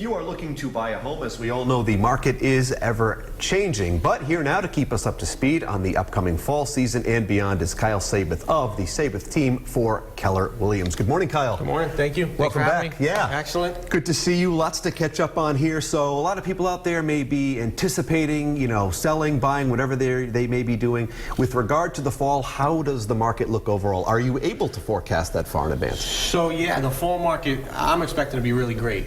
You are looking to buy a home. As we all know, the market is ever changing. But here now to keep us up to speed on the upcoming fall season and beyond is Kyle Sabath of the Sabath team for Keller Williams. Good morning, Kyle. Good morning. Thank you. Welcome back. Yeah. Excellent. Good to see you. Lots to catch up on here. So a lot of people out there may be anticipating, selling, buying, whatever they may be doing. With regard to the fall, how does the market look overall? Are you able to forecast that far in advance? So yeah, the fall market, I'm expecting to be really great.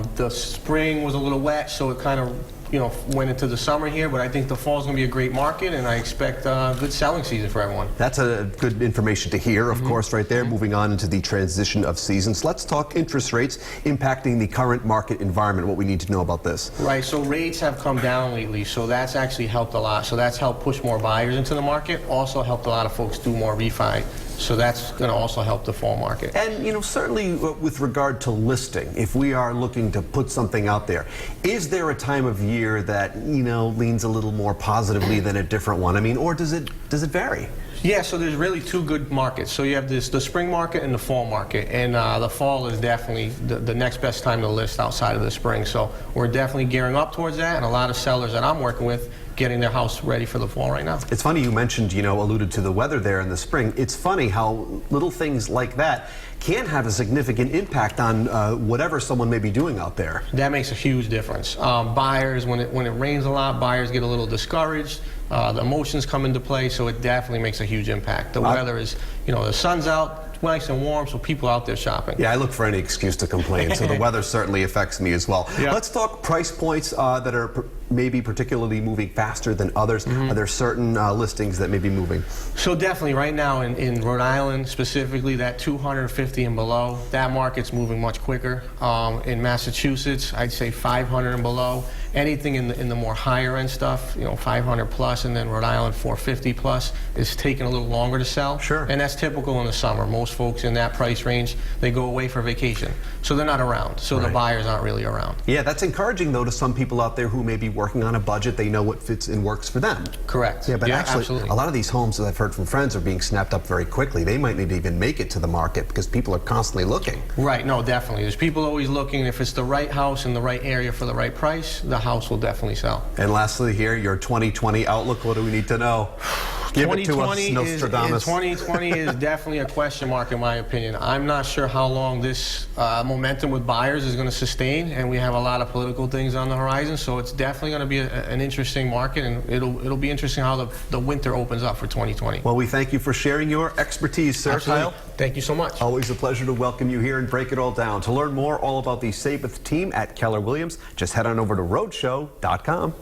The spring was a little wet, so it kind of went into the summer here, but I think the fall is going to be a great market, and I expect a good selling season for everyone. That's a good information to hear, of course, right there. Moving on into the transition of seasons. Let's talk interest rates impacting the current market environment, what we need to know about this. Right, so rates have come down lately, so that's actually helped a lot. So that's helped push more buyers into the market, also helped a lot of folks do more refi. So that's going to also help the fall market. And, certainly with regard to listing, if we are looking to put something out there, is there a time of year that, leans a little more positively than a different one? I mean, or does it vary? Yeah, so there's really two good markets. So you have the spring market and the fall market. And the fall is definitely the next best time to list outside of the spring. So we're definitely gearing up towards that. And a lot of sellers that I'm working with getting their house ready for the fall right now. It's funny you mentioned, alluded to the weather there in the spring. It's funny how little things like that can have a significant impact on whatever someone may be doing out there. That makes a huge difference. Buyers, when it rains a lot, buyers get a little discouraged. The emotions come into play, so it definitely makes a huge impact. The weather is, the sun's out, nice and warm, so people are out there shopping. Yeah, I look for any excuse to complain, so the weather certainly affects me as well. Yeah. Let's talk price points that are maybe particularly moving faster than others. Are there certain listings that may be moving? So definitely right now in Rhode Island specifically, that 250 and below, that market's moving much quicker. In Massachusetts, I'd say 500 and below. Anything in the more higher end stuff, 500 plus, and then Rhode Island 450 plus is taking a little longer to sell. Sure. And that's typical in the summer. Most folks in that price range, they go away for vacation. So they're not around. So the buyers aren't really around. Yeah, that's encouraging though to some people out there who may be working on a budget. They know what fits and works for them. Correct. Yeah, but actually, absolutely. A lot of these homes, as I've heard from friends, are being snapped up very quickly. They might not even make it to the market because people are constantly looking. Right, no, definitely. There's people always looking. If it's the right house in the right area for the right price, the house will definitely sell. And lastly here, your 2020 outlook, what do we need to know? Give it to us, Nostradamus. 2020 is definitely a question mark in my opinion. I'm not sure how long this momentum with buyers is going to sustain, and we have a lot of political things on the horizon, so it's definitely going to be an interesting market, and it'll be interesting how the winter opens up for 2020. Well, we thank you for sharing your expertise, sir. Absolutely. Kyle. Thank you so much. Always a pleasure to welcome you here and break it all down. To learn more all about the Sabath team at Keller Williams, just head on over to roadshow.com.